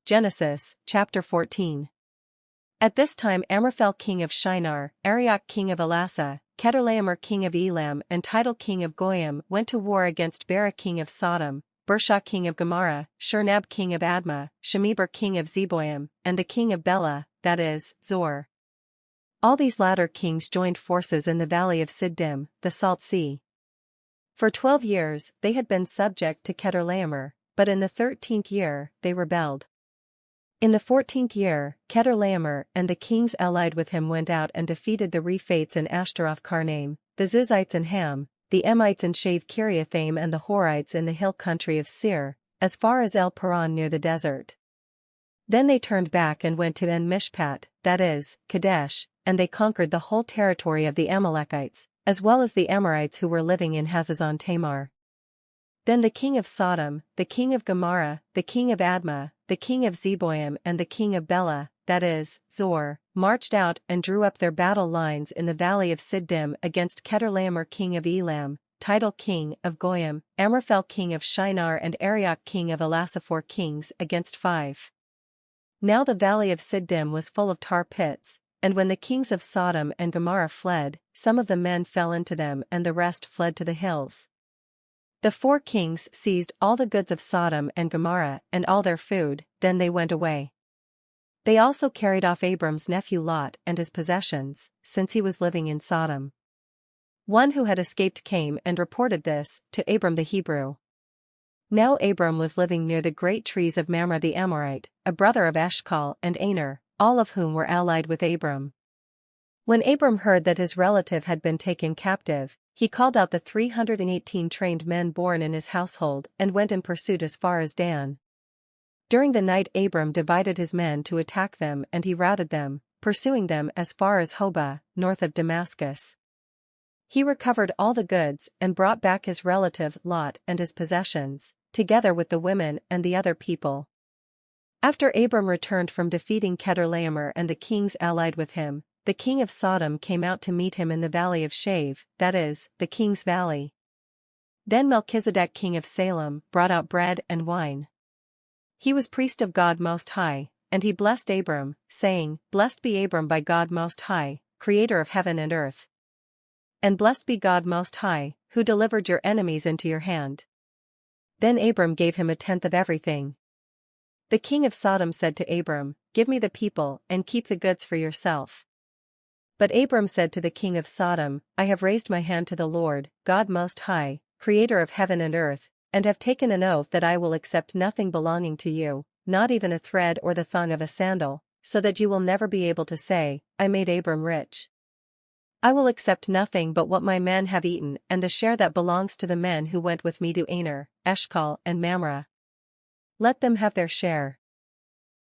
Genesis, chapter 14. At this time Amraphel king of Shinar, Arioch king of Elasa, Chedorlaomer king of Elam and Tidal king of Goyim went to war against Bera king of Sodom, Birsha king of Gomorrah, Shurnab king of Admah, Shemeber king of Zeboim, and the king of Bela, that is, Zor. All these latter kings joined forces in the valley of Siddim, the Salt Sea. For 12 years they had been subject to Chedorlaomer, but in the 13th year they rebelled. In the 14th year, Chedorlaomer and the kings allied with him went out and defeated the Rephates in Ashtaroth Karnaim, the Zuzites in Ham, the Emites in Shave Kiriathaim and the Horites in the hill country of Seir, as far as El Paran near the desert. Then they turned back and went to En-Mishpat, that is, Kadesh, and they conquered the whole territory of the Amalekites, as well as the Amorites who were living in Hazazon Tamar. Then the king of Sodom, the king of Gomorrah, the king of Admah, the king of Zeboim and the king of Bela, that is, Zor, marched out and drew up their battle lines in the valley of Siddim against Chedorlaomer king of Elam, Tidal king of Goyim, Amraphel king of Shinar and Arioch king of Elasa, 4 kings against 5. Now the valley of Siddim was full of tar pits, and when the kings of Sodom and Gomorrah fled, some of the men fell into them and the rest fled to the hills. The 4 kings seized all the goods of Sodom and Gomorrah and all their food, then they went away. They also carried off Abram's nephew Lot and his possessions, since he was living in Sodom. One who had escaped came and reported this to Abram the Hebrew. Now Abram was living near the great trees of Mamre the Amorite, a brother of Eshcol and Aner, all of whom were allied with Abram. When Abram heard that his relative had been taken captive, he called out the 318 trained men born in his household and went in pursuit as far as Dan. During the night Abram divided his men to attack them and he routed them, pursuing them as far as Hobah, north of Damascus. He recovered all the goods and brought back his relative Lot and his possessions, together with the women and the other people. After Abram returned from defeating Chedorlaomer and the kings allied with him, the king of Sodom came out to meet him in the valley of Shave, that is, the king's valley. Then Melchizedek king of Salem brought out bread and wine. He was priest of God Most High, and he blessed Abram, saying, Blessed be Abram by God Most High, creator of heaven and earth. And blessed be God Most High, who delivered your enemies into your hand. Then Abram gave him 1/10 of everything. The king of Sodom said to Abram, Give me the people and keep the goods for yourself. But Abram said to the king of Sodom, I have raised my hand to the Lord, God Most High, creator of heaven and earth, and have taken an oath that I will accept nothing belonging to you, not even a thread or the thong of a sandal, so that you will never be able to say, I made Abram rich. I will accept nothing but what my men have eaten and the share that belongs to the men who went with me to Aner, Eshcol and Mamre. Let them have their share.